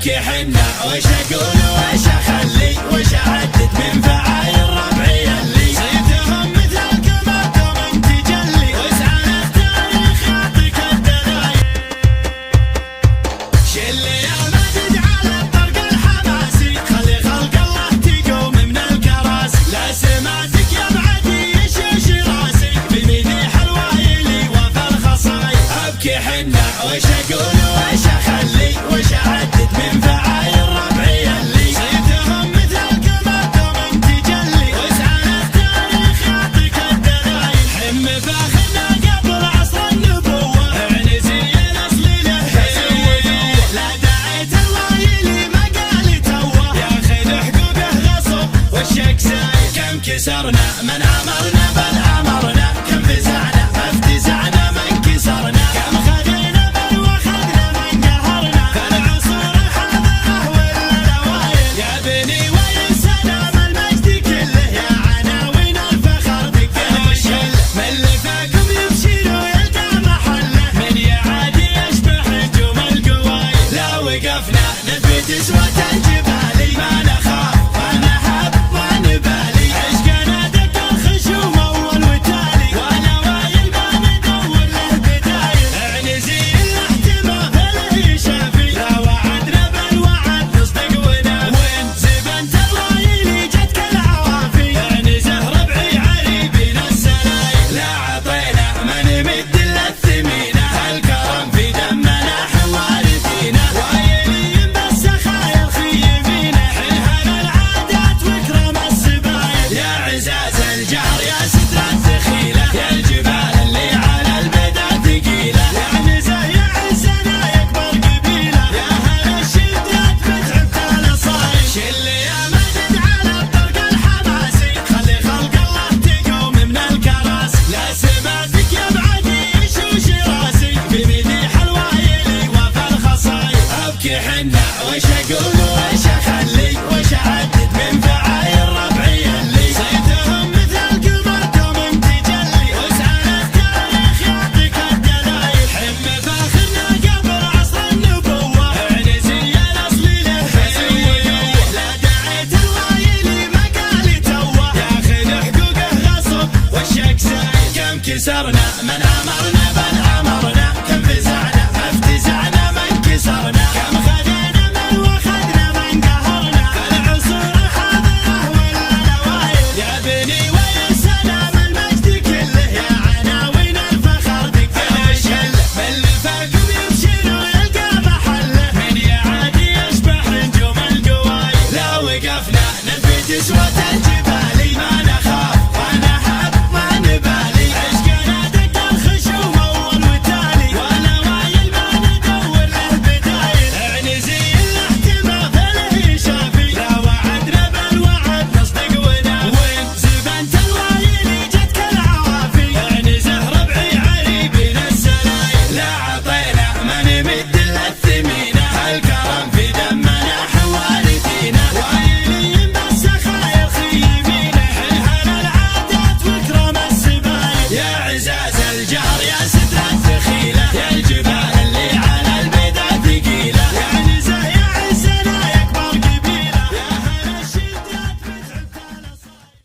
ابكي حنا وش اقول وش اخلي وش اعدد من فعايل ربعي اللي صيتهم مثلك ما دوم تجلي واسعى للتاريخ يعطيك الدلايل. شل يا ماجد على الطرق الحماسي خلي خلق الله تقوم من الكراسي لا سمعتك يا بعدي يشوش راسي بمديح الوايلي وفي الخصايل. ابكي حنا وش اقول وش اخلي وش اعدد من فعايل ربعي اللي صيتهم مثلك ما دوم تجلي واسعى للتاريخ يعطيك الدلايل. حم فاخرنا قبل عصر النبوة اعنزي الاصل له لا دعيت الوايلي ما قال توه ياخذ حقوقه غصب والشك سايل. كم كسرنا من امرنا بل امرنا كم فزعنا فافتزعنا من كسرنا كم خذينا بل واخذنا من قهرنا فالعصور الحاضره والاوائل. يا بني وين سلام المجد كله يا عناوين الفخر دقه والشله من اللي فاكم يبشر ويلقى محله من يعادي يشبه هجوم القوايل. لا وقفنا نثبت اسوة الجبال ما نخاف ما نهاب ما نبالي عشقنا دق الخشوم اول وتالي وانا وايل ما ندور له بدايل. اعنزي الاحتمال له شافي لا وعدنا بالوعد نصدق ونافي وين زبنت الوايلي جتك العوافي اعنزه ربعي عريبين السلايل. لا عطينا ما نمد الا الثمينه الكرم في دمنا حوارثينا وايلين بس خايل خيبينا حلها العادات وكرم السبايل. يا عزاز الجار يا ستر الدخيله يا الجبال اللي على البدا ثقيله يا عنزه يا عزنا يكبر قبيله يا هل الشدات بتعبت الاصايل. شل يا ماجد على الطرق الحماسي خلي خلق الله تقوم من الكراسي لا سمعتك يا بعدي يشوش راسي بمديح الوايلي وفي الخصايل. ابكي حنا وش اقول وش اخلي وش اعد